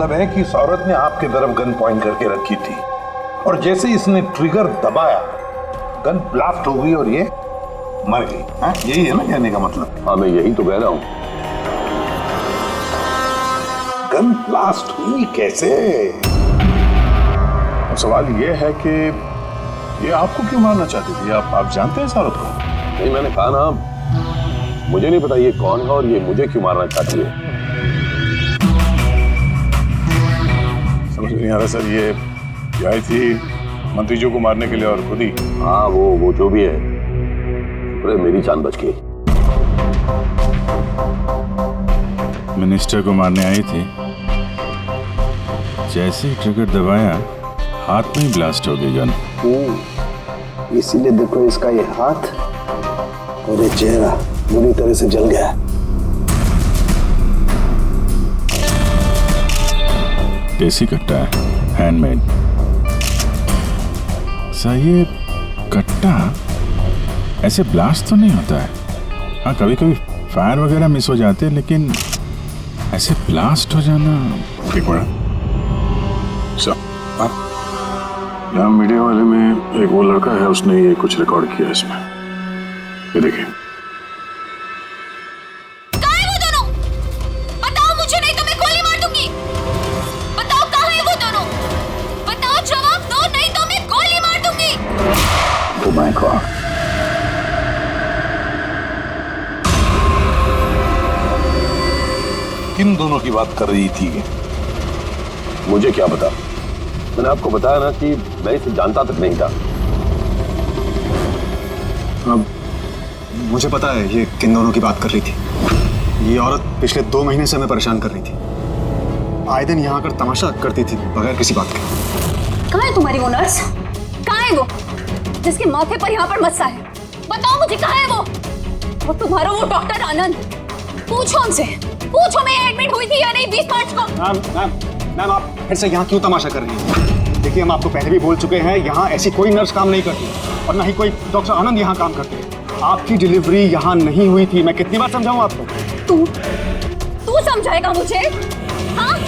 मतलब है कि इस औरत ने आपकी तरफ गन पॉइंट करके रखी थी और जैसे इसने ट्रिगर दबाया गन ब्लास्ट हो गई और ये मर गई। हाँ, यही है ना कहने का मतलब? हाँ, मैं यही तो कह रहा हूँ। गन ब्लास्ट हुई कैसे? सवाल ये है कि ये आपको क्यों मारना चाहती थी? आप जानते हैं इस औरत को? नहीं, मैंने कहा ना, मुझे नहीं पता ये कौन है और ये मुझे क्यों मारना चाहती है। समझ नहीं आ रहा सर। ये आई थी मंत्री जी को मारने के लिए और खुद ही। हाँ, वो जो भी है, अरे मेरी जान बच गई। मिनिस्टर को मारने आई थी, जैसे ही ट्रिगर दबाया हाथ में ही ब्लास्ट हो गई गन। इसीलिए देखो इसका ये हाथ और ये चेहरा बुरी तरह से जल गया। देसी कट्टा है, हैंडमेड। सर, ये कट्टा ऐसे ब्लास्ट तो नहीं होता है। हाँ, कभी कभी फायर वगैरह मिस हो जाते हैं, लेकिन ऐसे ब्लास्ट हो जाना। एक मिनट सर, यहाँ मीडिया वाले में एक वो लड़का है, उसने ये कुछ रिकॉर्ड किया है इसमें। ये देखिए। कहाँ है वो दोनों? बताओ मुझे, नहीं तो मैं गोली मार दूंगी। बताओ कहाँ है वो दोनों? बताओ, जवाब दो, नहीं तो मैं गोली मार दूंगी। Oh my God। किन दोनों की बात कर रही थी? मुझे क्या पता? मैंने आपको बताया ना कि मैं इसे जानता तक नहीं था। अब मुझे पता है ये किन दोनों की बात कर रही थी। ये औरत पिछले 2 महीने से हमें परेशान कर रही थी। आए दिन यहाँ आकर तमाशा करती थी बगैर किसी बात के। कहाँ है तुम्हारी वो नर्स? कहाँ है वो जिसके माथे पर यहाँ पर मस्सा है? बताओ मुझे, कहाँ है वो? और तुम्हारा वो डॉक्टर आनंद, पूछो उनसे, पूछो मैं एडमिट हुई थी या नहीं 20 मार्च को। मैम आप फिर से यहाँ क्यों तमाशा कर रही हैं? देखिए, हम आपको पहले भी बोल चुके हैं, यहाँ ऐसी कोई नर्स काम नहीं करती और ना ही कोई डॉक्टर आनंद यहाँ काम करते हैं। आपकी डिलीवरी यहाँ नहीं हुई थी। मैं कितनी बार समझाऊं आपको? तू समझाएगा मुझे? हाँ,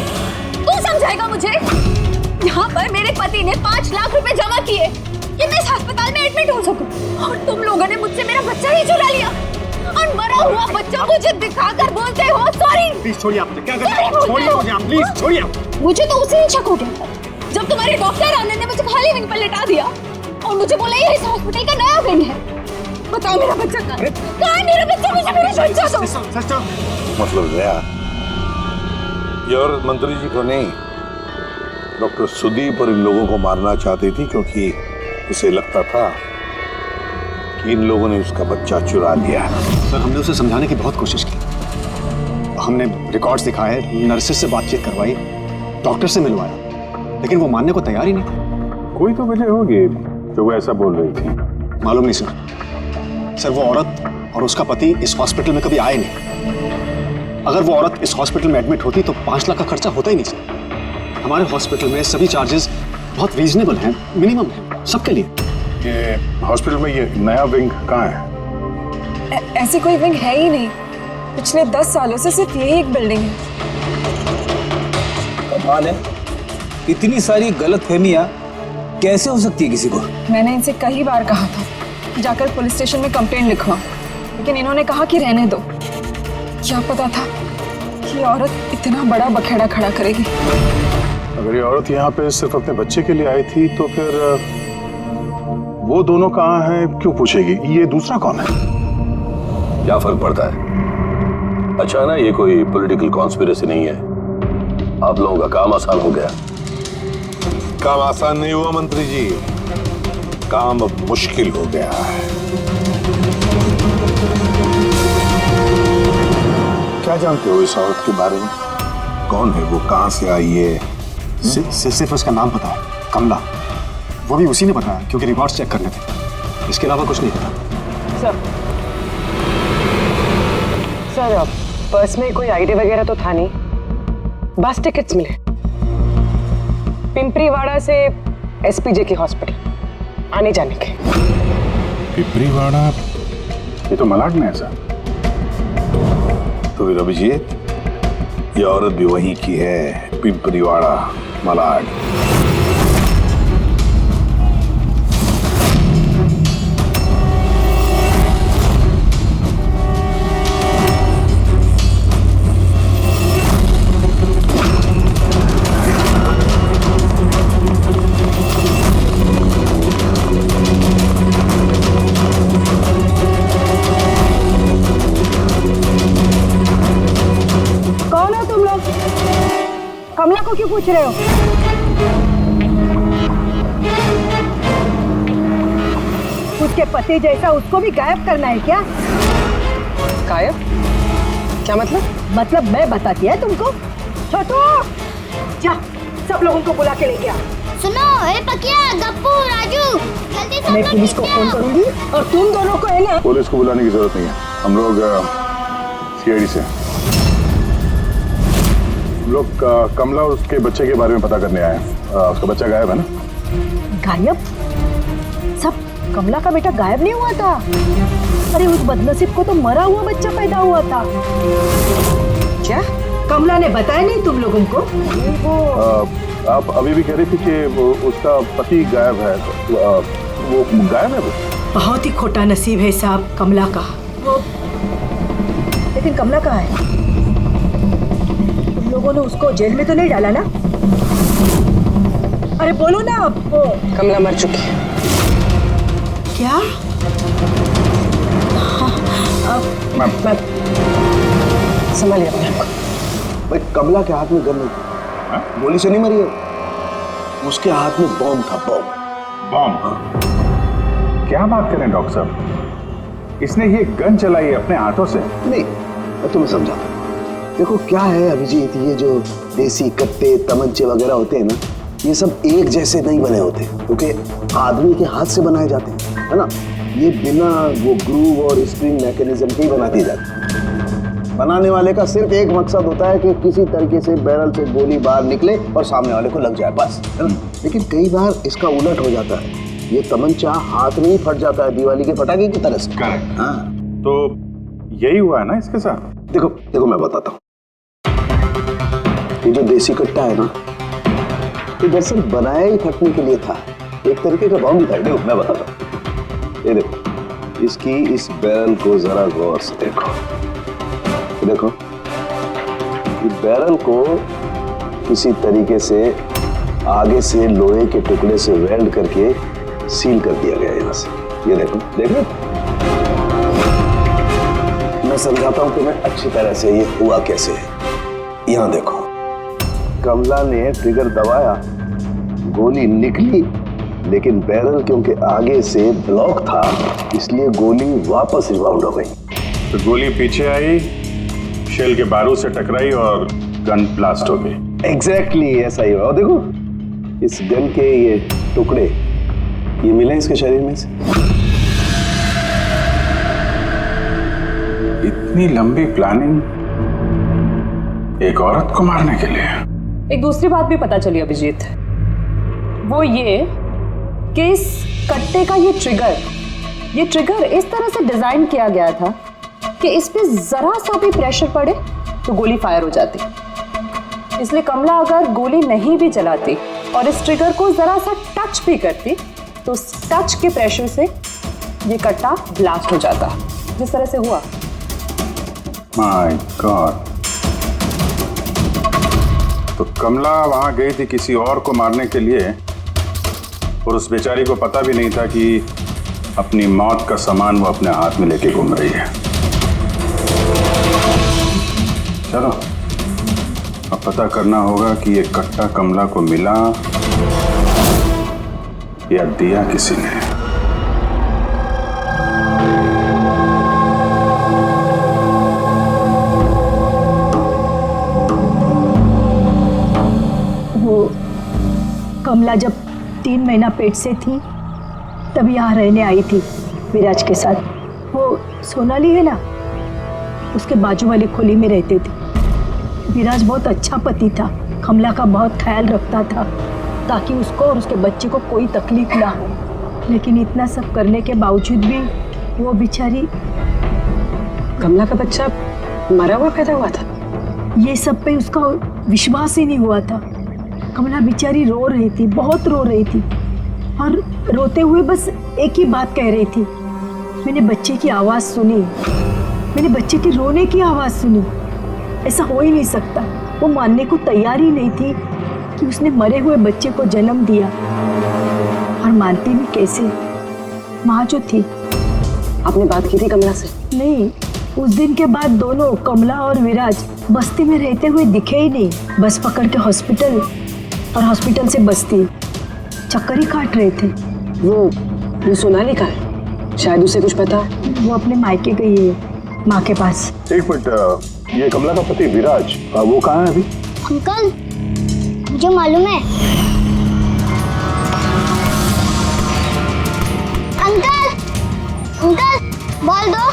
तू समझाएगा मुझे? यहाँ पर मेरे पति ने 5 लाख रुपए जमा किए कि मैं इस अस्पताल में एडमिट हो सकूं, और तुम लोगों ने मुझसे मेरा बच्चा ही चुरा लिया और मरा हुआ बच्चा मुझे दिखाकर बोलते हो सॉरी। प्लीज छोड़िए, आप क्या कर रहे हैं? छोड़िए मुझे, आप प्लीज छोड़िए। मुझे तो उसी शक हो गया जब तुम्हारे डॉक्टर आनंद ने मुझे खाली विंग पर लेटा दिया और मुझे बोला ये इस हॉस्पिटल का नया विंग है। बताओ मेरा बच्चा कहाँ है? कहाँ है मेरा बच्चा? मुझे मेरा बच्चा दो। मतलब गया ये औरत मंत्री जी को नहीं, डॉक्टर सुदीप और इन लोगों को मारना चाहती थी, क्योंकि उसे लगता था कि इन लोगों ने उसका बच्चा चुरा लिया। सर, हमने उसे समझाने की बहुत कोशिश की। हमने रिकॉर्ड्स दिखाए, नर्सेस से बातचीत करवाई, डॉक्टर से मिलवाया, लेकिन वो मानने को तैयार ही नहीं थी। कोई तो वजह होगी जो वो ऐसा बोल रही थी। मालूम नहीं सर, वो औरत और उसका पति इस हॉस्पिटल में कभी आए नहीं। अगर वो औरत इस हॉस्पिटल में एडमिट होती तो 5 लाख का खर्चा होता ही नहीं सर। हमारे हॉस्पिटल में सभी चार्जेस बहुत रीजनेबल हैं, मिनिमम है सबके लिए। ये हॉस्पिटल में ये नया विंग कहाँ है? ऐसी कोई विंग है ही नहीं। पिछले 10 सालों से सिर्फ यही एक बिल्डिंग है। कमाल है, इतनी सारी गलतफहमियां कैसे हो सकती है किसी को? मैंने इनसे कई बार कहा था जाकर पुलिस स्टेशन में कंप्लेंट लिखवा, लेकिन इन्होंने कहा कि रहने दो। क्या पता था कि औरत इतना बड़ा बखेड़ा खड़ा करेगी। अगर ये औरत यहाँ पे सिर्फ अपने बच्चे के लिए आई थी तो फिर वो दोनों कहाँ हैं क्यों पूछेगी? ये दूसरा कौन है? क्या फर्क पड़ता है? अच्छा ना, ये कोई पॉलिटिकल कॉन्स्पिरेसी नहीं है। आप लोगों का काम आसान हो गया। काम आसान नहीं हुआ मंत्री जी, काम अब मुश्किल हो गया है। क्या जानते हो इस औरत के बारे में? कौन है वो, कहां से आई है? सिर्फ उसका नाम पता है, कमला। वो भी उसी ने बताया क्योंकि रिकॉर्ड्स चेक करने थे। इसके अलावा कुछ नहीं पता। सर पर्स में कोई आईडी वगैरह तो था नहीं, बस टिकट्स मिले पिंपरीवाड़ा से एसपीजे की हॉस्पिटल आने जाने के। पिपरीवाड़ा? ये तो मलाड में है सर। तो फिर अभिजीत, ये औरत भी वहीं की है, पिंपरीवाड़ा मलाड। कौन हो तुम लोग? कमला को क्यों पूछ रहे हो? उसके पति जैसा उसको भी गायब करना है क्या? गायब? क्या मतलब? मतलब मैं बताती है तुमको। छोटू, जा सब लोगों को बुला के लेके आ। सुनो, ए पकिया, गप्पू, राजू, जल्दी सब मैं लोग पुलिस को नीचे फोन आओ। करूंगी और तुम दोनों को है ना। पुलिस को बुलाने की जरूरत नहीं है, हम लोग सीआईडी से हैं। हम लोग कमला और उसके बच्चे के बारे में पता करने आए हैं। उसका बच्चा गायब है ना? गायब? सब कमला का बेटा गायब नहीं हुआ था। अरे उस बदनसीब को तो मरा हुआ बच्चा पैदा हुआ था। क्या कमला ने बताया नहीं तुम लोगों को? आप अभी भी कह रही थी कि उसका पति गायब है, वो गायब है वो? बहुत ही खोटा नसीब है साहब कमला का। वो लेकिन कमला कहाँ है? तुम लोगों ने उसको जेल में तो नहीं डाला ना? अरे बोलो ना अब। कमला मर चुकी है। क्या? मैम संभालिए अपने आप को। भाई कमला के हाथ में गन नहीं था, गोली से नहीं मरी है, उसके हाथ में बॉम्ब था। बॉम्ब? क्या बात करें डॉक्टर साहब, इसने ये गन चलाई अपने हाथों से? नहीं, मैं तुम्हें समझाता हूँ। देखो क्या है अभिजीत, ये जो देसी कट्टे तमंचे वगैरह होते हैं ना, ये सब एक जैसे नहीं बने होते, क्योंकि आदमी के हाथ से बनाए जाते हैं, है ना। ये बिना वो ग्रूव और स्प्रिंग मैकेनिज्म के ही बना दिए जाते हैं। बनाने वाले का सिर्फ एक मकसद होता है कि किसी तरीके से बैरल से गोली बाहर निकले और सामने वाले को लग जाए, बस, है ना। लेकिन कई बार इसका उलट हो जाता है, ये तमंचा हाथ में ही फट जाता है, दिवाली के पटाखे की तरह से। करेक्ट। हाँ, तो यही हुआ है ना इसके साथ? देखो देखो मैं बताता हूँ। ये जो देसी कट्टा है ना, ये दरअसल बनाया ही फटने के लिए था, एक तरीके का बॉम्ब था। देखो मैं बताता हूँ, ये देखो, इसकी इस बैरल को जरा गौर से देखो, ये देखो, ये बैरल को किसी तरीके से आगे से लोहे के टुकड़े से वेल्ड करके सील कर दिया गया यहाँ से। ये देखो, देखो मैं समझाता हूँ तुम्हें अच्छी तरह से ये हुआ कैसे है। यहाँ देखो, कमला ने ट्रिगर दबाया, गोली निकली, लेकिन बैरल क्योंकि आगे से ब्लॉक था, इसलिए गोली वापस रिबाउंड हो गई। तो गोली पीछे आई, शेल के बारूद से टकराई और गन ब्लास्ट हो गई। एग्जैक्टली ऐसा ही हुआ। और देखो इस गन के ये टुकड़े ये मिले इसके शरीर में से। इतनी लंबी प्लानिंग एक औरत को मारने के लिए? एक दूसरी बात भी पता चली अभिजीत, वो ये कि इस कट्टे का ये ट्रिगर इस तरह से डिजाइन किया गया था कि इस पे जरा सा भी प्रेशर पड़े तो गोली फायर हो जाती। इसलिए कमला अगर गोली नहीं भी चलाती और इस ट्रिगर को जरा सा टच भी करती तो उस टच के प्रेशर से ये कट्टा ब्लास्ट हो जाता, जिस तरह से हुआ। My God. तो कमला वहां गई थी किसी और को मारने के लिए, और उस बेचारी को पता भी नहीं था कि अपनी मौत का सामान वो अपने हाथ में लेके घूम रही है। चलो अब पता करना होगा कि ये कट्टा कमला को मिला या दिया किसी ने। वो कमला जब 3 महीना पेट से थी तब यहाँ रहने आई थी विराज के साथ। वो सोनाली है ना, उसके बाजू वाली खोली में रहते थे। विराज बहुत अच्छा पति था, कमला का बहुत ख्याल रखता था ताकि उसको और उसके बच्चे को कोई तकलीफ ना हो। लेकिन इतना सब करने के बावजूद भी वो बेचारी। कमला का बच्चा मरा हुआ पैदा हुआ था? ये सब पे उसका विश्वास ही नहीं हुआ था। कमला बेचारी रो रही थी, बहुत रो रही थी, और रोते हुए बस एक ही बात कह रही थी, मैंने बच्चे की आवाज़ सुनी, मैंने बच्चे के रोने की आवाज़ सुनी। ऐसा हो ही नहीं सकता। वो मानने को तैयार ही नहीं थी कि उसने मरे हुए बच्चे को जन्म दिया, और मानती भी कैसे। माँ जो थी। आपने बात की थी कमला से? नहीं, उस दिन के बाद दोनों, कमला और विराज, बस्ती में रहते हुए दिखे ही नहीं। बस पकड़ के हॉस्पिटल, और हॉस्पिटल से बस्ती, चक्कर ही काट रहे थे। वो सोनाली का है, शायद उसे कुछ पता है। वो अपने मायके गई है, माँ के पास। एक मिनट, ये कमला का पति विराज, वो कहाँ है अभी? अंकल, मुझे मालूम है। अंकल, अंकल, बोल दो।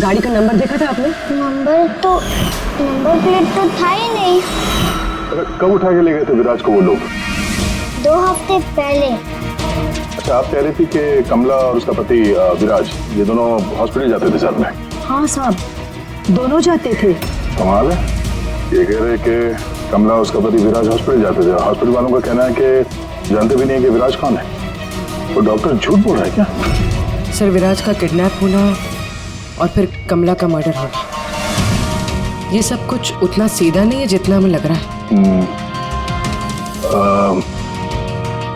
गाड़ी का नंबर देखा था आपने? नंबर प्लेट तो था ही नहीं। कब उठा के ले गए थे विराज को वो लोग? 2 हफ्ते पहले। अच्छा, आप कह रही थी कि कमला और उसका पति विराज, ये दोनों हॉस्पिटल जाते थे साथ में? हाँ साहब, दोनों जाते थे। कमाल है, ये कह रहे कि कमला और उसका पति विराज हॉस्पिटल जाते थे। हॉस्पिटल वालों का कहना है कि जानते भी नहीं कि विराज कौन है। वो डॉक्टर झूठ बोल रहा है क्या? सर, विराज का किडनैप होना और फिर कमला का मर्डर होना, ये सब कुछ उतना सीधा नहीं है जितना हमें लग रहा है।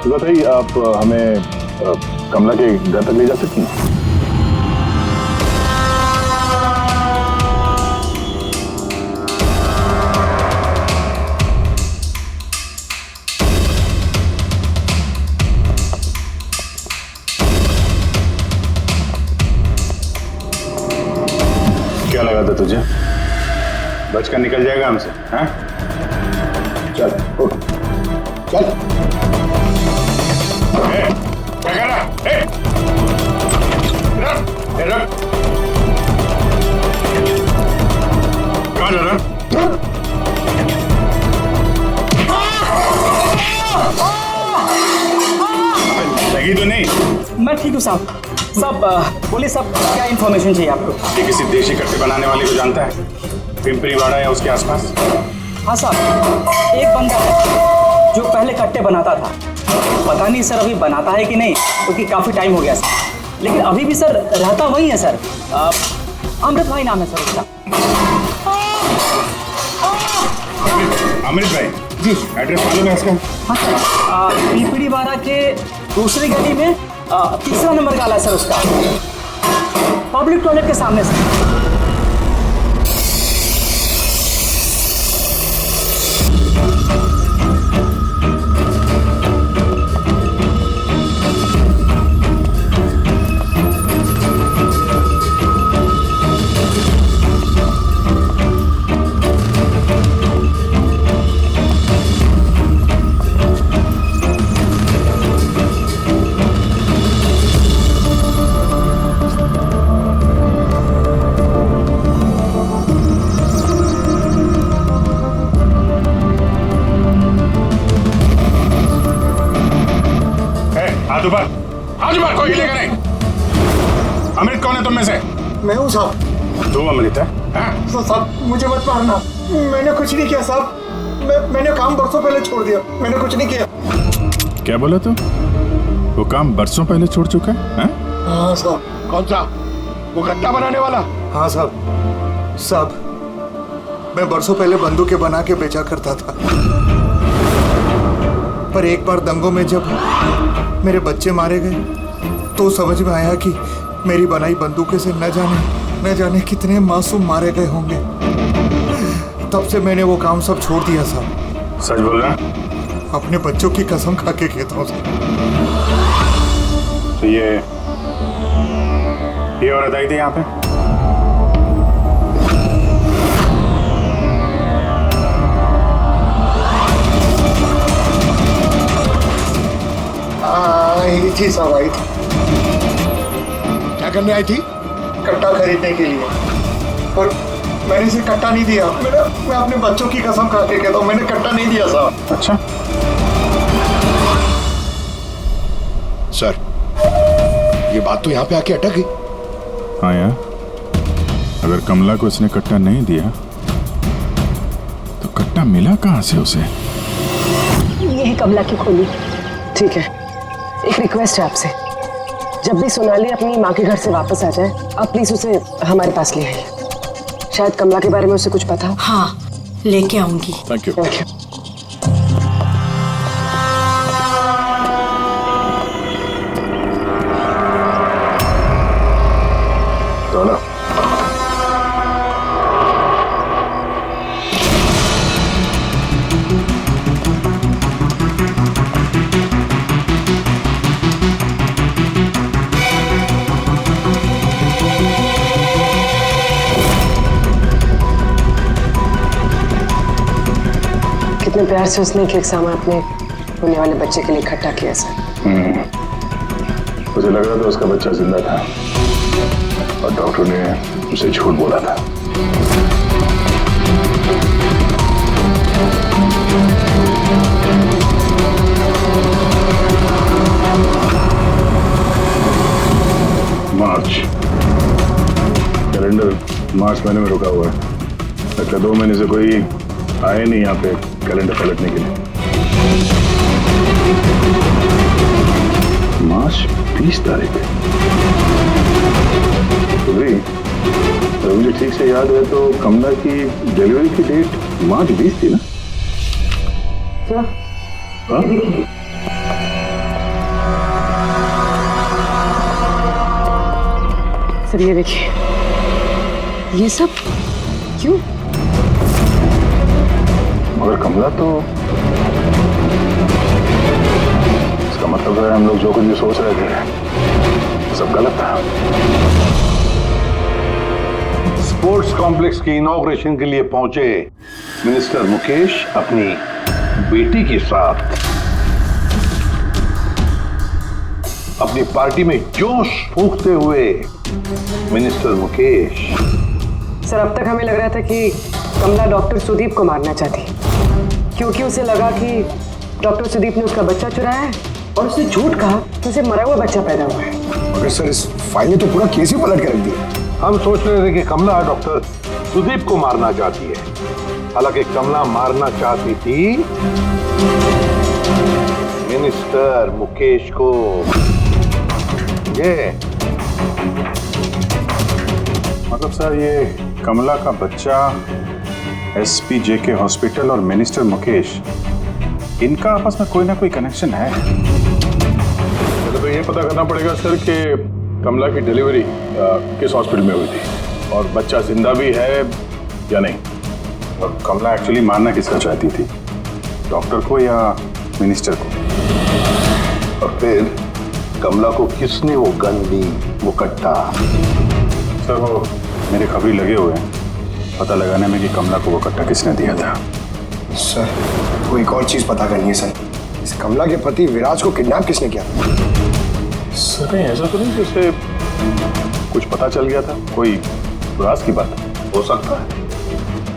तो बताइए, आप हमें कमला के घर तक ले जा सकती हैं? क्या लगा था तुझे? बचकर निकल जाएगा हमसे? हैं? चल उठ, चल। क्या कर रहा? रख। कहाँ जा रहा? लगी तो नहीं? मैं ठीक हूँ साहब। बोलिए साहब, क्या इन्फॉर्मेशन चाहिए आपको? ये किसी देशी कट्टे बनाने वाले को जानता है? पिंपरी वाड़ा या उसके आसपास? हाँ साहब, एक बंदा है जो पहले कट्टे बनाता था। पता नहीं सर अभी बनाता है कि नहीं, क्योंकि काफ़ी टाइम हो गया सर। लेकिन अभी भी सर रहता वही है सर। अमृत भाई नाम है सर उसका। अमृत भाई जी, एड्रेस मालूम है इसका? हाँ, पिंपरी वाड़ा के दूसरी गली में 3रा नंबर का आला है सर उसका, पब्लिक टॉयलेट के सामने से। आज बार कोई लेकर नहीं। अमृत कौन है तुम में से? मैं हूँ साहब। तू अमृत है? साहब मुझे मत मारना, मैंने कुछ नहीं किया साहब। मैंने काम बरसों पहले छोड़ दिया, मैंने कुछ नहीं किया। क्या बोला तू? वो काम बरसों पहले छोड़ चुका है? हाँ साहब। कौन सा? वो गट्टा बनाने वाला? हाँ साहब, मैं बरसों पहले बंदूकें बना के बेचा करता था, पर एक बार दंगों में जब मेरे बच्चे मारे गए तो समझ में आया कि मेरी बनाई बंदूकें से न जाने कितने मासूम मारे गए होंगे। तब से मैंने वो काम सब छोड़ दिया साहब। सच बोल रहा? अपने बच्चों की कसम खा के कहता हूँ साहब। तो ये औरत आई थी यहाँ पे? आई थी साहब, आई थी। क्या करने आई थी? कट्टा खरीदने के लिए, पर मैंने इसे कट्टा नहीं दिया। मैं अपने बच्चों की कसम खा के कहता हूँ, मैंने कट्टा नहीं दिया साहब। अच्छा, सर, ये बात तो यहाँ पे आके अटक गई। हाँ यार, अगर कमला को इसने कट्टा नहीं दिया तो कट्टा मिला कहाँ से उसे? ये है कमला की खोली। ठीक है, एक रिक्वेस्ट है आपसे, जब भी सोनाली अपनी माँ के घर से वापस आ जाए आप प्लीज उसे हमारे पास ले आइए। शायद कमला के बारे में उसे कुछ पता हो। हाँ, लेके आऊंगी। Thank you. Thank you. तो ना कितने प्यार से उसने एक सामान अपने होने वाले बच्चे के लिए इकट्ठा किया सर। उसे लग रहा था उसका बच्चा जिंदा था और डॉक्टर ने उसे झूठ बोला था। मार्च, कैलेंडर मार्च महीने में रुका हुआ है। लगता 2 महीने से कोई आए नहीं यहाँ पे कैलेंडर पलटने के लिए। मार्च 20 तारीख। तो भाई, अगर मुझे ठीक से याद है तो कमला की डिलीवरी की डेट मार्च 20 थी ना? हाँ? सर ये देखिए, ये सब क्यों? मगर कमला तो, इसका मतलब है हम लोग जो कुछ भी सोच रहे थे सब गलत था। स्पोर्ट्स कॉम्प्लेक्स के इनॉग्रेशन के लिए पहुंचे मिनिस्टर मुकेश अपनी बेटी के साथ अपनी पार्टी में जोश फूंकते हुए मिनिस्टर मुकेश। सर अब तक हमें लग रहा था कि कमला डॉक्टर सुदीप को मारना चाहती, क्योंकि उसे लगा कि डॉक्टर सुदीप ने उसका बच्चा चुराया है और उसने झूठ कहा कि उसे मरा हुआ बच्चा पैदा हुआ है। मगर सर इस फाइल ने तो पूरा केस ही पलट कर रख दिया। हम सोच रहे थे कि कमला डॉक्टर सुदीप को मारना चाहती है, हालांकि कमला मारना चाहती थी मिनिस्टर मुकेश को। ये मतलब सर, ये कमला का बच्चा SPJK हॉस्पिटल और मिनिस्टर मुकेश, इनका आपस में कोई ना कोई कनेक्शन है। तो ये पता करना पड़ेगा सर कि कमला की डिलीवरी किस हॉस्पिटल में हुई थी और बच्चा जिंदा भी है या नहीं। और कमला एक्चुअली मारना किसका चाहती थी, डॉक्टर को या मिनिस्टर को? और फिर कमला को किसने वो गन दी, वो कट्टा? सर वो मेरे खबरी लगे हुए हैं पता लगाने में कि कमला को वो कट्टा किसने दिया था। सर कोई एक और चीज पता करनी है सर, इस कमला के पति विराज को किडनैप किसने किया? सर नहीं, ऐसा तो नहीं कि उसे कुछ पता चल गया था, कोई राज की बात हो सकता है।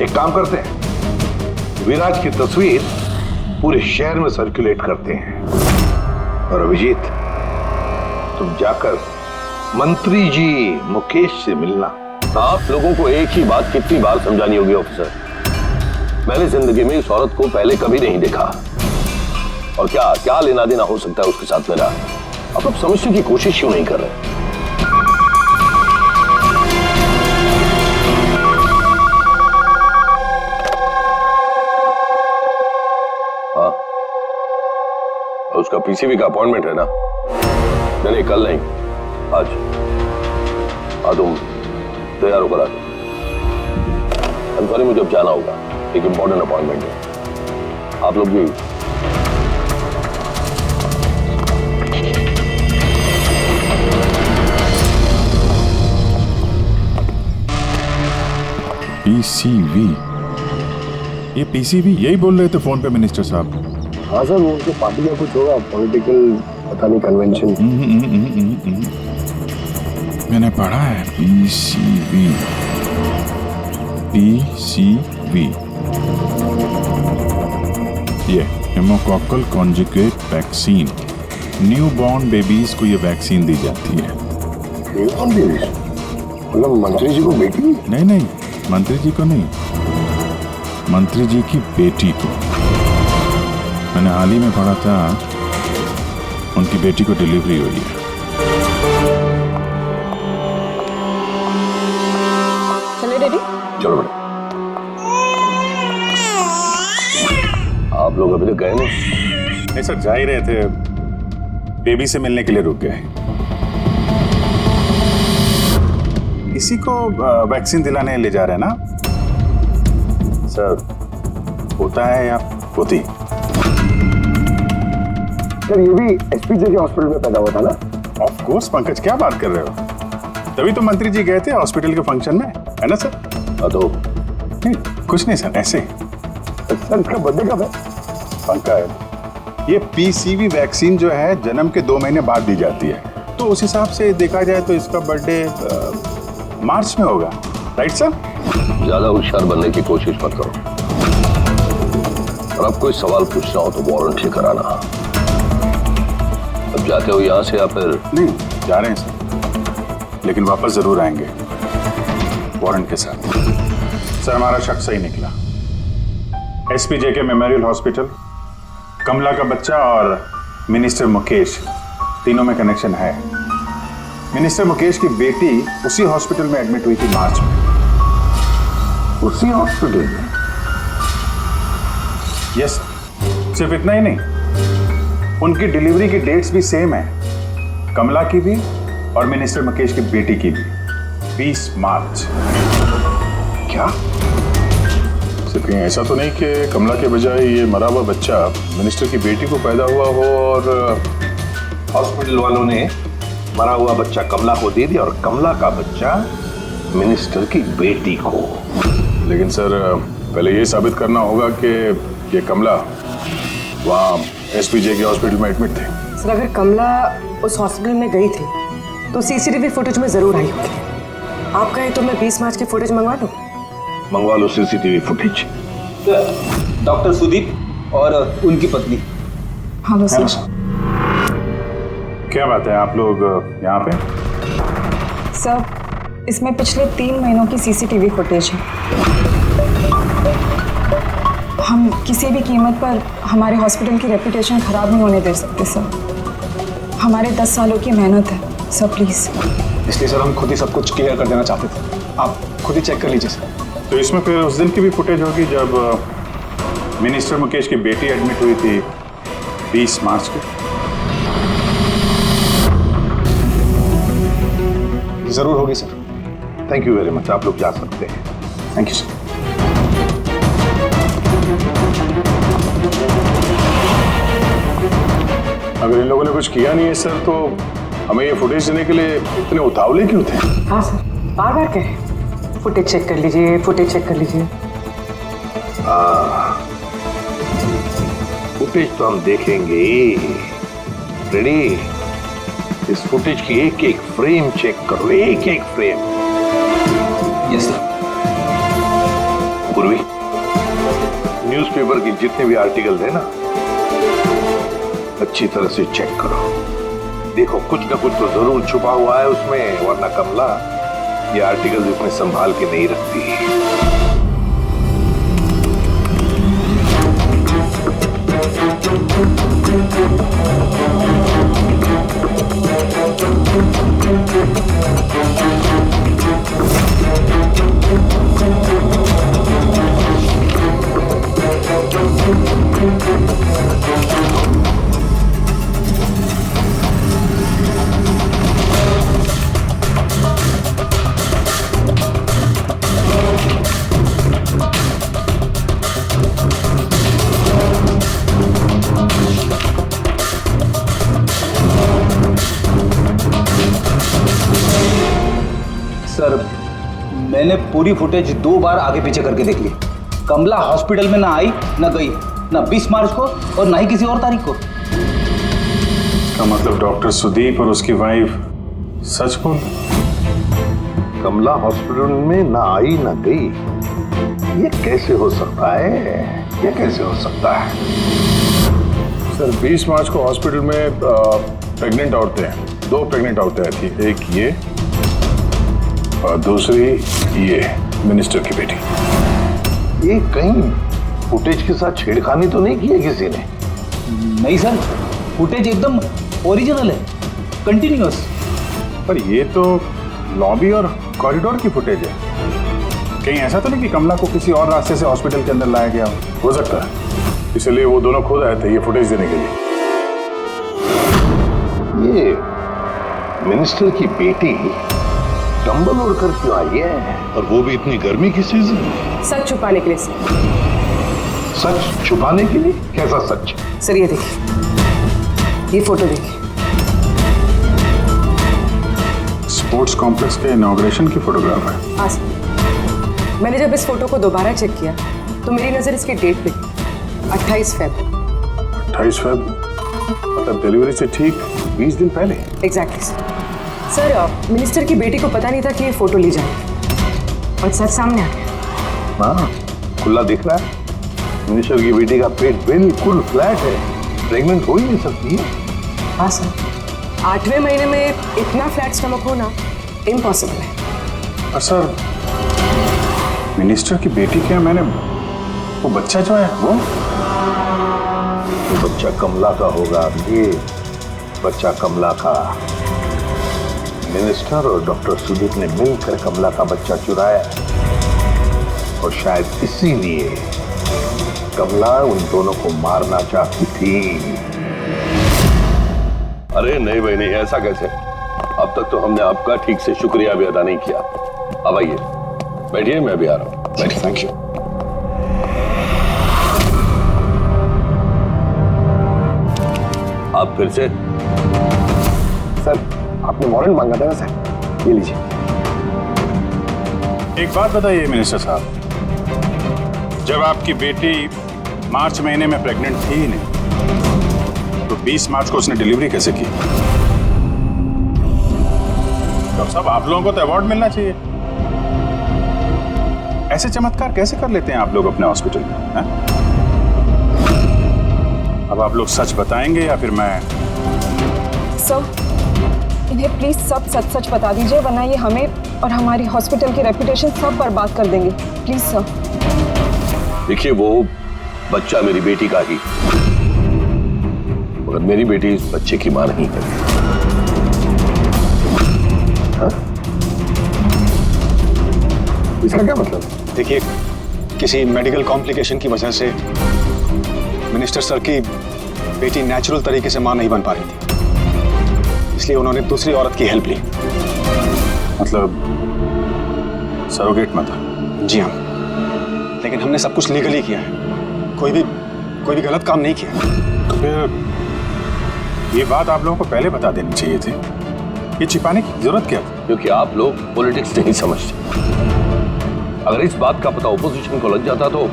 एक काम करते हैं, विराज की तस्वीर पूरे शहर में सर्कुलेट करते हैं और अभिजीत तुम जाकर मंत्री जी मुकेश से मिलना। आप लोगों को एक ही बात कितनी बार समझानी होगी ऑफिसर? मैंने जिंदगी में इस औरत को पहले कभी नहीं देखा और क्या लेना देना हो सकता है उसके साथ मेरा? आप लोग समझने की कोशिश क्यों नहीं कर रहे? हाँ, उसका PCV का अपॉइंटमेंट है ना? नहीं कल नहीं, आज। तुम तैयार होकर आ जाओ। मुझे अब जाना होगा, एक इंपॉर्टेंट अपॉइंटमेंट है। आप लोग भी PCV, ये PCV यही बोल रहे थे फोन पे मिनिस्टर साहब। हाँ सर, वो उनकी पार्टी का कुछ होगा, पॉलिटिकल पता नहीं कन्वेंशन। मैंने पढ़ा है PCV। ये pneumococcal conjugate vaccine, new born babies को ये वैक्सीन दी जाती है। मतलब मंत्री जी को बेटी? नहीं नहीं, मंत्री जी को नहीं, मंत्री जी की बेटी को। मैंने हाल ही में पढ़ा था उनकी बेटी को डिलीवरी हुई है। चले डैडी? चलो बेटा। आप लोग अभी तक गए नहीं? नहीं सर, जा ही रहे थे, बेबी से मिलने के लिए रुक गए। इसी को वैक्सीन दिलाने ले जा रहे हैं ना सर? होता है या होती? सर ये भी एसपीजे के हॉस्पिटल में पैदा हुआ था ना? ऑफ कोर्स पंकज, क्या बात कर रहे हो? तभी तो मंत्री जी गए थे हॉस्पिटल के फंक्शन में, है ना सर? तो नहीं कुछ नहीं सर, ऐसे। सर इसका बर्थडे कब है? पंकज, ये पीसीवी वैक्सीन जो है जन्म के 2 महीने बाद दी जाती है, तो उस हिसाब से देखा जाए तो इसका बर्थडे मार्च में होगा, राइट सर? ज्यादा होशियार बनने की कोशिश मत करो, और अब कोई सवाल पूछना हो तो वारंट लेकर आना। अब जाते हो यहाँ से या फिर? नहीं, जा रहे हैं सर, लेकिन वापस जरूर आएंगे वारंट के साथ। सर हमारा शक सही निकला। एसपीजे के मेमोरियल हॉस्पिटल, कमला का बच्चा और मिनिस्टर मुकेश, तीनों में कनेक्शन है। मिनिस्टर मुकेश की बेटी उसी हॉस्पिटल में एडमिट हुई थी मार्च में। उसी हॉस्पिटल में? यस, सिर्फ इतना ही नहीं, उनकी डिलीवरी की डेट्स भी सेम है, कमला की भी और मिनिस्टर मुकेश की बेटी की भी, 20 मार्च। क्या? सिर्फ कहीं ऐसा तो नहीं कि कमला के बजाय ये मरा हुआ बच्चा मिनिस्टर की बेटी को पैदा हुआ हो और हॉस्पिटल वालों ने मरा हुआ बच्चा कमला को दे दिया और कमला का बच्चा मिनिस्टर की बेटी को? लेकिन सर पहले ये साबित करना होगा कि ये कमला वहाँ एसपीजे के हॉस्पिटल में एडमिट थे। सर अगर कमला उस हॉस्पिटल में गई थी तो सीसीटीवी फुटेज में जरूर आई होगी। आप कहें तो मैं 20 मार्च की फुटेज मंगवा दूं? मंगवा लो सीसीटीवी फुटेज। डॉक्टर सुदीप और उनकी पत्नी। हाँ सर। क्या बात है, आप लोग यहाँ पे? सर इसमें पिछले 3 महीनों की सीसीटीवी फुटेज है। हम किसी भी कीमत पर हमारे हॉस्पिटल की रेपुटेशन खराब नहीं होने दे सकते सर। हमारे 10 सालों की मेहनत है सर, प्लीज। इसलिए सर हम खुद ही सब कुछ क्लियर कर देना चाहते थे, आप खुद ही चेक कर लीजिए सर। तो इसमें फिर उस दिन की भी फुटेज होगी जब मिनिस्टर मुकेश की बेटी एडमिट हुई थी 20 मार्च को? जरूर होगी sir. Thank you very much, आप लोग जा सकते हैं। Thank you sir. अगर इन लोगों ने कुछ किया नहीं है सर तो हमें ये फुटेज देने के लिए इतने उतावले क्यों थे? हाँ सर, बार बार कहें फुटेज चेक कर लीजिए, फुटेज चेक कर लीजिए। फुटेज तो हम देखेंगे। रेडी? इस फुटेज की एक एक फ्रेम चेक करो, एक एक फ्रेम। Yes sir. पूर्वी, न्यूज़पेपर के जितने भी आर्टिकल है ना, अच्छी तरह से चेक करो। देखो कुछ ना कुछ तो जरूर छुपा हुआ है उसमें, वरना कमला ये आर्टिकल इतने संभाल के नहीं रखती। सर मैंने पूरी फुटेज 2 बार आगे पीछे करके देख ली। कमला हॉस्पिटल में ना आई ना गई, ना 20 मार्च को और ना ही किसी और तारीख को। इसका मतलब डॉक्टर सुदीप और उसकी वाइफ सच बोल? कमला हॉस्पिटल में ना आई ना गई, ये कैसे हो सकता है? ये कैसे हो सकता है? सर 20 मार्च को हॉस्पिटल में प्रेग्नेंट औरतें हैं, 2 प्रेग्नेंट औरतें आई थी, एक ये और दूसरी ये मिनिस्टर की बेटी। ये कहीं फुटेज के साथ छेड़खानी तो नहीं की है किसी ने? नहीं सर, फुटेज एकदम ओरिजिनल है, कंटिन्यूअस। पर ये तो लॉबी और कॉरिडोर की फुटेज है। कहीं ऐसा तो नहीं कि कमला को किसी और रास्ते से हॉस्पिटल के अंदर लाया गया हो सकता है, इसलिए वो दोनों खुद आए थे ये फुटेज देने के लिए। ये मिनिस्टर की बेटी कंबल ओढ़कर क्यों आई है, और वो भी इतनी गर्मी की सीजन में? सच छुपाने के लिए सर। सच छुपाने के लिए? कैसा सच? सर ये देखिए, ये फोटो देखिए। स्पोर्ट्स कॉम्प्लेक्स के इनॉग्रेशन की फोटोग्राफ है। हाँ सर, मैंने जब इस फोटो को दोबारा चेक किया तो मेरी नजर इसकी डेट पे 28 फेब। 28 फेब मतलब डिलीवरी से ठीक 20 दिन पहले। Exactly sir. मिनिस्टर की बेटी को पता नहीं था कि ये फोटो ली जाए और सच सामने आ गया। हाँ, खुला दिख रहा है। मिनिस्टर की बेटी का पेट बिल्कुल फ्लैट है, प्रेग्नेंट हो ही नहीं सकती है। हाँ सर, 8वें महीने में इतना फ्लैट स्टमक होना इम्पॉसिबल है। सर मिनिस्टर की बेटी क्या, मैंने वो बच्चा जो है वो बच्चा कमला का होगा। ये बच्चा कमला का। मिनिस्टर और डॉक्टर सुदीप ने मिलकर कमला का बच्चा चुराया और शायद इसीलिए कमला उन दोनों को मारना चाहती थी। अरे नहीं भाई नहीं, ऐसा कैसे? अब तक तो हमने आपका ठीक से शुक्रिया भी अदा नहीं किया। अब आइए बैठिए, मैं भी आ रहा हूँ। बैठिए। Thank you. आप फिर से? सर आपने वारंट मांगा था ना सर, ये लीजिए। एक बात बताइए मिनिस्टर साहब, जब आपकी बेटी मार्च महीने में प्रेग्नेंट थी ही नहीं, तो 20 मार्च को उसने डिलीवरी कैसे की? तो सब आप लोगों को तो अवार्ड मिलना चाहिए। ऐसे चमत्कार कैसे कर लेते हैं आप लोग अपने हॉस्पिटल में? हैं? अब आप लोग सच बताएंगे या फिर मैं? सर इन्हें प्लीज सब सच सच बता दीजिए, वरना ये हमें और हमारी हॉस्पिटल की रेपुटेशन सब बर्बाद कर देंगे। Please sir. देखिए वो बच्चा मेरी बेटी का ही, मगर मेरी बेटी इस बच्चे की मां नहीं है। हाँ? इसका क्या मतलब? देखिए, किसी मेडिकल कॉम्प्लिकेशन की वजह से मिनिस्टर सर की बेटी नेचुरल तरीके से मां नहीं बन पा रही थी, इसलिए उन्होंने दूसरी औरत की हेल्प ली। मतलब सरोगेट मदर? जी हाँ, लेकिन हमने सब कुछ लीगली किया है, कोई भी गलत काम नहीं किया। तो फिर ये बात आप लोगों को पहले बता देनी चाहिए थी, ये छिपाने की जरूरत क्या थी? क्योंकि आप लोग पॉलिटिक्स नहीं समझते। अगर इस बात का पता ऑपोजिशन को लग जाता तो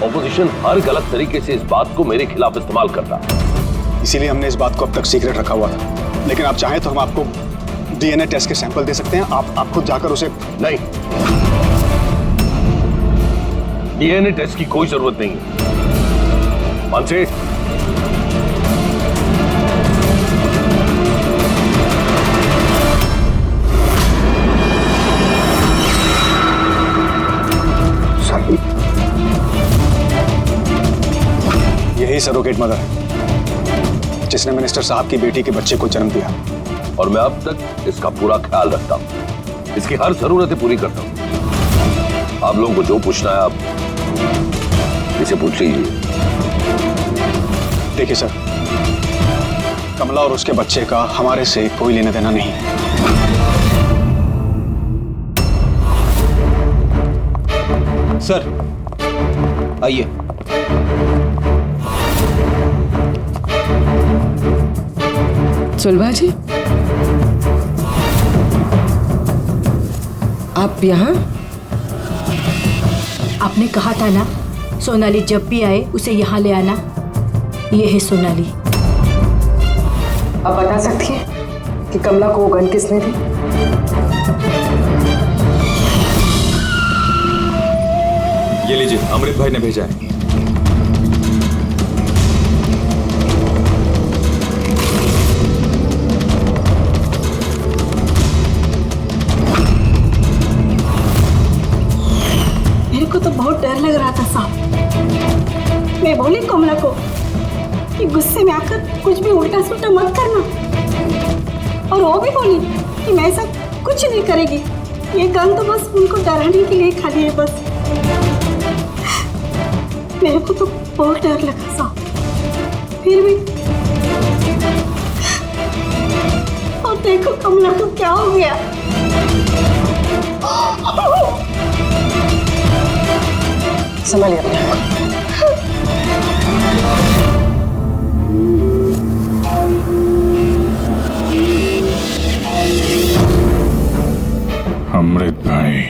ऑपोजिशन हर गलत तरीके से इस बात को मेरे खिलाफ इस्तेमाल करता। इसीलिए हमने इस बात को अब तक सीक्रेट रखा हुआ था, लेकिन आप चाहें तो हम आपको डीएनए टेस्ट के सैंपल दे सकते हैं। आप खुद जाकर उसे। नहीं, डीएनए टेस्ट की कोई जरूरत नहीं है। मानसे, यही सरोगेट मदर है जिसने मिनिस्टर साहब की बेटी के बच्चे को जन्म दिया, और मैं अब तक इसका पूरा ख्याल रखता हूं, इसकी हर जरूरतें पूरी करता हूं। आप लोगों को जो पूछना है आप इसे पूछ लीजिए। देखिए सर, कमला और उसके बच्चे का हमारे से कोई लेना देना नहीं है। सर आइए। सुलभा जी, आप यहाँ? आपने कहा था ना, सोनाली जब भी आए उसे यहाँ ले आना। ये है सोनाली। आप बता सकती हैं कि कमला को वो गन किसने दी? ये लीजिए, अमृत भाई ने भेजा है। कि गुस्से में आकर कुछ भी उल्टा सुल्टा मत करना। और वो भी बोली कि मैं ऐसा कुछ नहीं करेगी, ये गन तो बस उनको डराने के लिए खाली है बस। मेरे को तो बहुत डर लगा साहब, फिर भी। और देखो कमला को क्या हो गया। संभालिए अपने आप। अमृत भाई,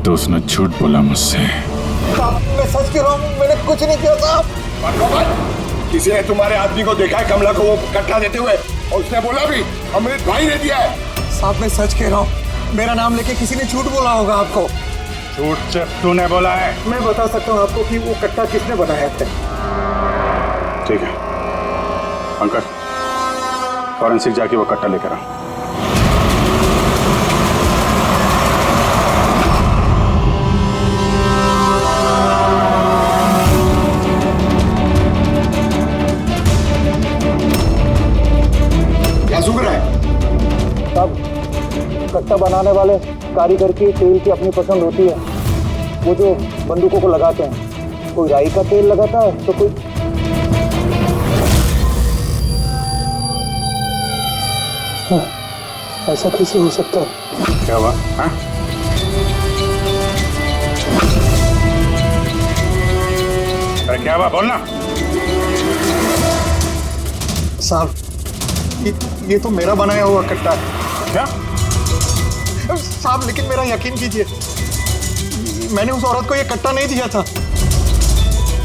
तो उसने झूठ बोला मुझसे। मैं सच कह रहा हूँ, मैंने कुछ नहीं किया साहब। किसी ने तुम्हारे आदमी को देखा है कमला को वो कट्टा देते हुए, और उसने बोला भी अमृत भाई ने दिया है। साहब मैं सच कह रहा हूँ, मेरा नाम लेके किसी ने झूठ बोला होगा आपको। झूठ सिर्फ तूने बोला है। मैं बता सकता हूँ आपको कि वो कट्टा किसने बनाया है। ठीक है अंकल, फॉरेंसिक जाके वो कट्टा लेकर आ। क्या सूख रहा है? तब कट्टा बनाने वाले कारीगर की तेल की अपनी पसंद होती है। वो जो बंदूकों को लगाते हैं, कोई राई का तेल लगाता है तो कोई ऐसा कैसे हो सकता है? क्या हुआ? हाँ? अरे क्या हुआ, बोलना। साहब ये तो मेरा बनाया हुआ कट्टा है। क्या? साहब लेकिन मेरा यकीन कीजिए, मैंने उस औरत को ये कट्टा नहीं दिया था।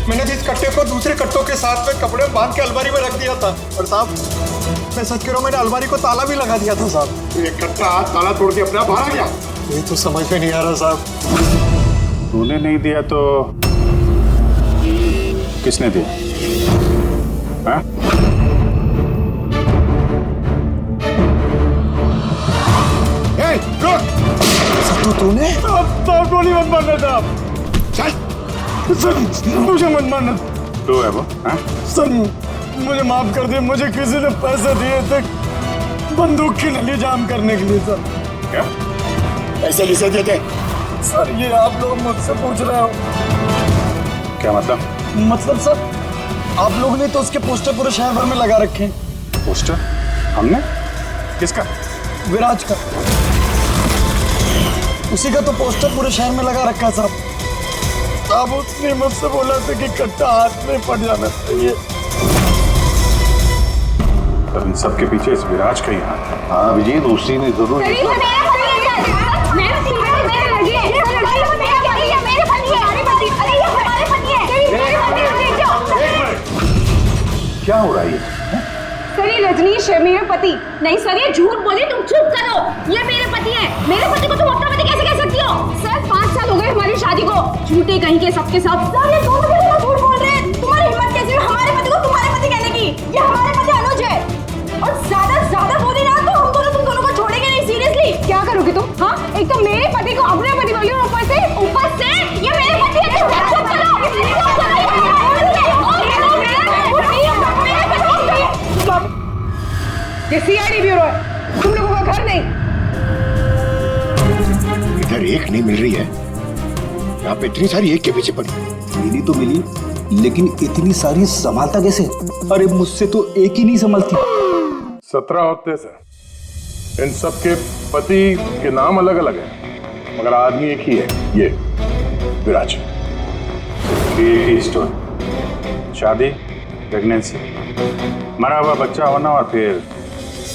मैंने इस कट्टे को दूसरे कट्टों के साथ में कपड़े बांध के अलमारी में रख दिया था। और साहब मैं सच कह रहा हूँ, मैंने अलमारी को ताला भी लगा दिया था साहब। ये कट्टा ताला तोड़ के अपने आप बाहर आ गया। ये तो समझ में नहीं आ रहा साहब। तूने नहीं दिया तो किसने दिया? हाँ? सत्तू तूने? गोली मत मारना साहब। सर मुझे मत मारना। तू है वो? हाँ? सर मुझे माफ कर दिए, मुझे किसी ने पैसे दिए थे बंदूक की नली जाम करने के लिए। सर क्या पैसे किसे दिए थे? सर ये आप लोग मुझसे पूछ रहे हो? क्या मतलब? मतलब सर आप लोगों ने तो उसके पोस्टर पूरे शहर भर में लगा रखे हैं। पोस्टर? हमने? किसका? विराज का। उसी का तो पोस्टर पूरे शहर में लगा रखा है साहब। साहब उसने मुझसे बोला था कि कट्टा हाथ में पड़ जाना चाहिए। तो इन सबके पीछे इस विराज का ही हाथ है। हाँ अभिजीत, उसी ने जरूर। क्या हो रहा है? सर ये रजनीश है मेरा पति। नहीं सर ये झूठ बोले, तुम चुप करो। ये मेरे पति हैं। मेरे पति को तुम अपना पति कैसे कह सकती हो? सर 5 साल हो गए हमारी शादी को। झूठे कहीं के सबके सब। सर ये दोनों मेरे साथ झूठ बोल रहे हैं। तुम्हारी हिम्मत कैसे हुई हमारे पति को तुम्हारे पति कहने की? ये हमारे पति अनुज है। और ज्यादा बोली ना तो हम दोनों तुम दोनों को छोड़ेंगे नहीं। सीरियसली क्या करोगी तुम? हाँ एक तो मेरे पति को अपने पति बोली और ऊपर से ये मेरे पति है। चुप करो। ये सीआईडी ब्यूरो है, तुम लोगों का घर नहीं। इधर एक नहीं मिल रही है, यहाँ पे इतनी सारी एक के पीछे पड़ी। मिली तो मिली, लेकिन इतनी सारी संभालता कैसे? अरे मुझसे तो एक ही नहीं संभलती। 17 होते सर। इन सब के पति के नाम अलग अलग हैं, मगर आदमी एक ही है, ये विराज। एक ही स्टोरी, शादी, प्रेगनेंसी, मरा हुआ बच्चा होना और फिर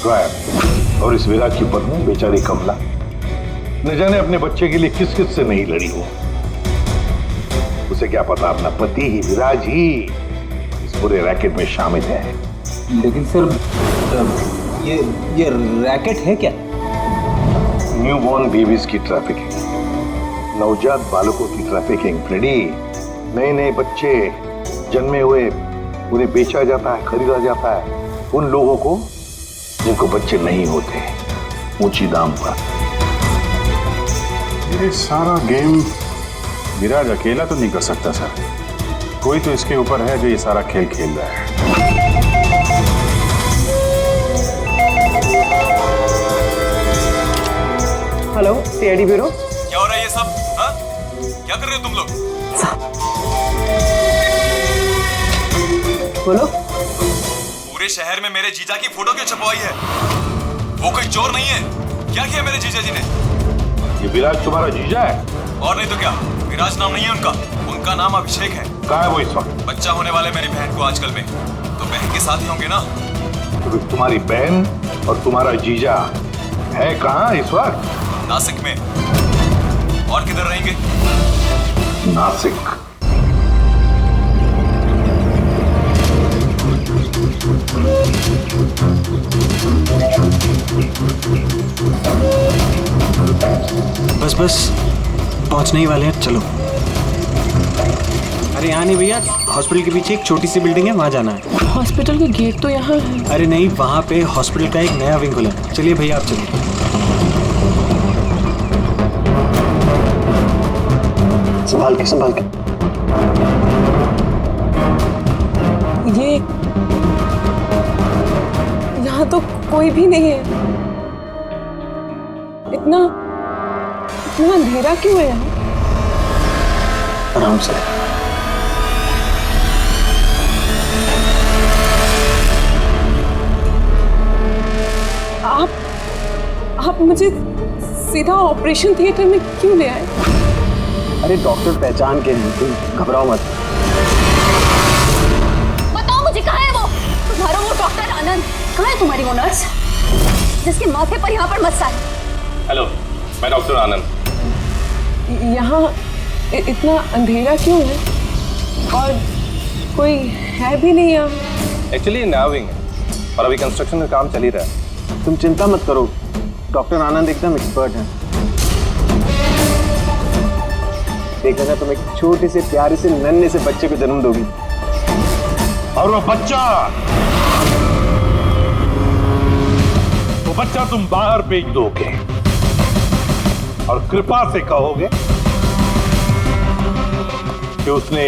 गायब। और इस विराज की पत्नी बेचारी कमला, न जाने अपने बच्चे के लिए किस किस से नहीं लड़ी हो। उसे क्या पता अपना पति ही, विराज ही इस पूरे रैकेट में शामिल है। लेकिन सर ये रैकेट है क्या? न्यूबॉर्न बेबीज की ट्रैफिकिंग, नवजात बालकों की ट्रैफिकिंग। फ्रेडी, नए नए बच्चे जन्मे हुए उन्हें बेचा जाता है, खरीदा जाता है उन लोगों को जिनको बच्चे नहीं होते, ऊंची दाम पर। ये सारा गेम विराज अकेला तो नहीं कर सकता सर। कोई तो इसके ऊपर है जो ये सारा खेल खेल रहा है। Hello CID bureau. क्या हो रहा है ये सब? हाँ? क्या कर रहे हो तुम लोग? बोलो। पूरे शहर में मेरे जीजा की फोटो क्यों छपवाई है? वो कोई चोर नहीं है। क्या किया मेरे जीजा जी ने? ये विराज तुम्हारा जीजा है? और नहीं तो क्या, विराज नाम नहीं है उनका, उनका नाम अभिषेक है। कहाँ है वो इस वक्त? बच्चा होने वाले मेरी बहन को आजकल में, तो बहन के साथ ही होंगे ना। तो तुम्हारी बहन और तुम्हारा जीजा है कहाँ इस वक्त? नासिक में। और किधर रहेंगे? नासिक। बस बस पहुंचने ही वाले हैं, चलो। अरे यहाँ नहीं भैया, हॉस्पिटल के पीछे एक छोटी सी बिल्डिंग है, वहाँ जाना है। हॉस्पिटल के गेट तो यहाँ है। अरे नहीं, वहाँ पे हॉस्पिटल का एक नया विंग खुला है। चलिए भैया आप चलिए। संभाल के संभाल के। ये यहाँ तो कोई भी नहीं है। इतना अंधेरा क्यों है यहाँ? आराम से। आप मुझे सीधा ऑपरेशन थिएटर में क्यों ले आए? अरे डॉक्टर पहचान के नहीं, तुम घबराओ मत। बताओ मुझे, कहाँ है वो तुम्हारा वो डॉक्टर आनंद? कहाँ है तुम्हारी वो नर्स जिसके माथे पर यहाँ पर मस्सा है? हेलो, मैं डॉक्टर आनंद। यहाँ इतना अंधेरा क्यों है और कोई है भी नहीं यहाँ? एक्चुअली नया विंग है और अभी कंस्ट्रक्शन का काम चल ही रहा है। तुम चिंता मत करो, डॉक्टर आनंद एकदम एक्सपर्ट हैं। देखा ना, तुम एक छोटे से प्यारे से नन्हे से बच्चे को जन्म दोगी। और वो बच्चा तुम बाहर भेज दोगे और कृपा से कहोगे कि उसने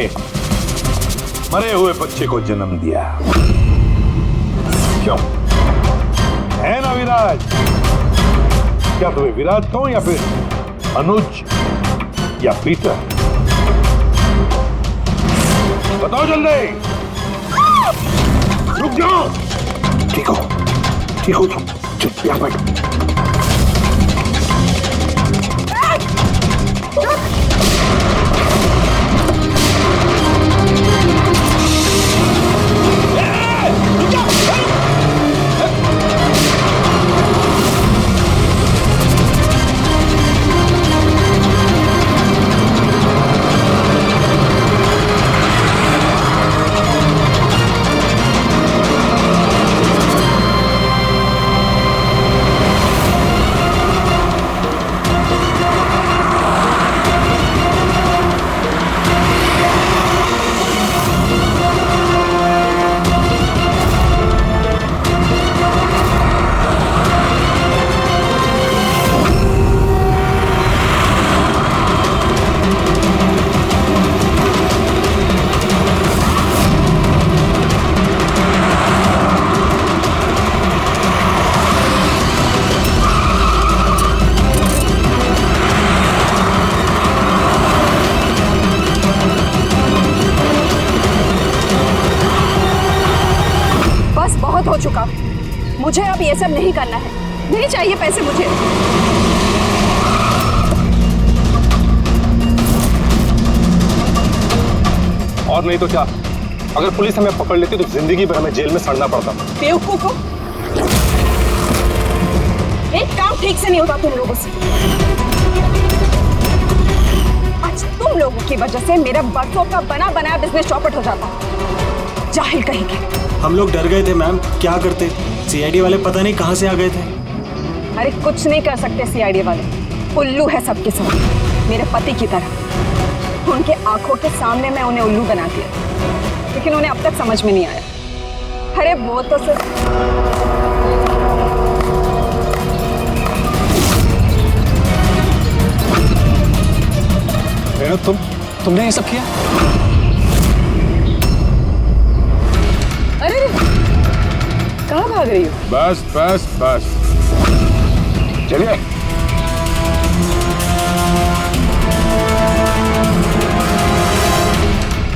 मरे हुए बच्चे को जन्म दिया। क्यों? है ना विराज? क्या तुम्हें विराज कहूं या फिर अनुज या पीटर? बताओ जल्दी। रुक जाओ। ठीक हो तुम, चुप यहाँ बैठो। हो चुका, मुझे अब ये सब नहीं करना है। नहीं चाहिए पैसे मुझे। और नहीं तो क्या, अगर पुलिस हमें पकड़ लेती तो जिंदगी भर हमें जेल में सड़ना पड़ता। बेवकूफ हो, एक काम ठीक से नहीं होता तुम लोगों से। आज तुम लोगों की वजह से मेरा बरसों का बना बनाया बिजनेस चौपट हो जाता। जाहिल कहेंगे। हम लोग डर गए थे मैम, क्या करते? सीआईडी वाले पता नहीं कहां से आ गए थे। अरे कुछ नहीं कर सकते सीआईडी वाले, उल्लू है सबके सब, मेरे पति की तरह। उनके आंखों के सामने मैं उन्हें उल्लू बना दिया, लेकिन उन्हें अब तक समझ में नहीं आया। अरे वो तो सिर्फ तुमने ये सब किया? बस बस बस, चलिए।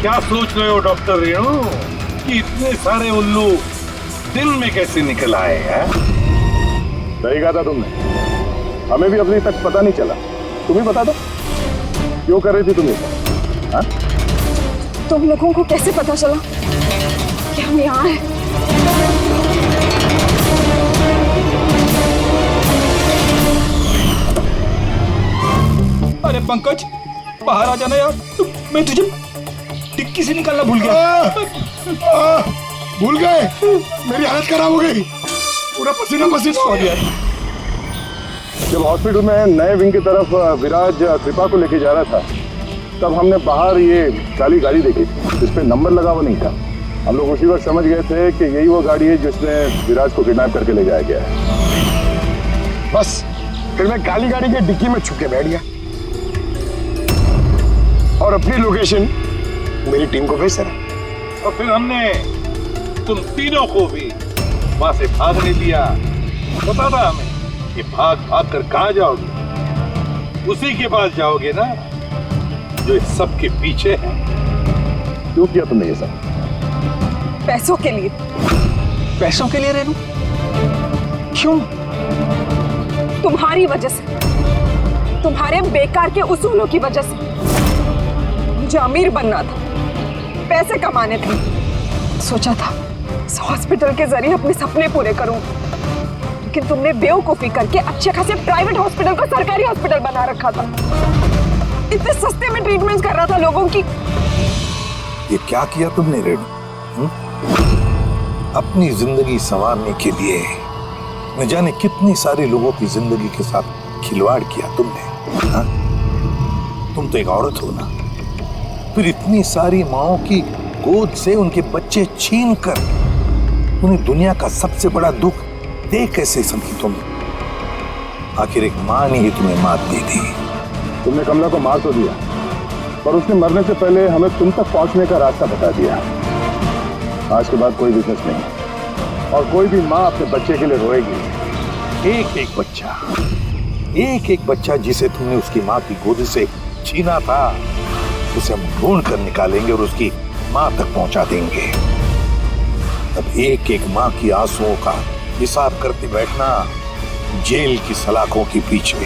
क्या सोच रहे हो डॉक्टर रेणु कि इतने सारे उल्लू दिन में कैसे निकल आए हैं? सही कहा था तुमने, हमें भी अभी तक पता नहीं चला। तुम ही बता दो, क्यों कर रही थी तुम ये? हाँ? तुम लोगों को कैसे पता चला कि हम यहाँ हैं? अरे पंकज, बाहर आ जाना यार, मैं तुझे डिक्की से निकालना भूल गया। भूल गए? मेरी हालत खराब हो गई, पूरा पसीना पसीना हो गया। जब हॉस्पिटल में नए विंग की तरफ विराज कृपा को लेके जा रहा था, तब हमने बाहर ये काली गाड़ी देखी थी, जिस पे नंबर लगा हुआ नहीं था। हम लोग उसी वक्त समझ गए थे कि यही वो गाड़ी है जिसमें विराज को किडनैप करके ले जाया गया है। बस फिर मैं काली गाड़ी के डिक्की में छुप के बैठ गया और अपनी लोकेशन मेरी टीम को भेज रहा। और फिर हमने तुम तीनों को भी वहां से भागने दिया। पता था हमें कि भाग भाग कर कहां जाओगे, उसी के पास जाओगे ना जो इस सब के पीछे है। क्यों किया तुमने ये सब? पैसों के लिए। पैसों के लिए रेनू? क्यों? तुम्हारी वजह से, तुम्हारे बेकार के उसूलों की वजह से। मुझे अमीर बनना था, पैसे कमाने थे। सोचा था इस हॉस्पिटल के जरिए अपने सपने पूरे करूं, लेकिन तुमने बेवकूफी करके अच्छे खासे प्राइवेट हॉस्पिटल को सरकारी हॉस्पिटल बना रखा था। इतने सस्ते में ट्रीटमेंट कर रहा था लोगों की। ये क्या किया तुमने रेणु? अपनी जिंदगी संवारने के लिए न जाने कितनी सारे लोगों की जिंदगी के साथ खिलवाड़ किया तुमने। हा? तुम तो एक औरत हो ना, फिर इतनी सारी माओं की गोद से उनके बच्चे छीन कर उन्हें दुनिया का सबसे बड़ा दुख दे कैसे समझी तुम? आखिर एक मां ने ही तुम्हें मात दी थी। तुमने कमला को मार तो दिया, पर उसके मरने से पहले हमें तुम तक पहुंचने का रास्ता बता दिया। आज के बाद कोई बिजनेस नहीं, और कोई भी माँ अपने बच्चे के लिए रोएगी। एक एक बच्चा जिसे तुमने उसकी माँ की गोद से छीना था, उसे हम ढूंढ कर निकालेंगे और उसकी माँ तक पहुंचा देंगे। अब एक एक माँ की आंसुओं का हिसाब करते बैठना जेल की सलाखों के पीछे।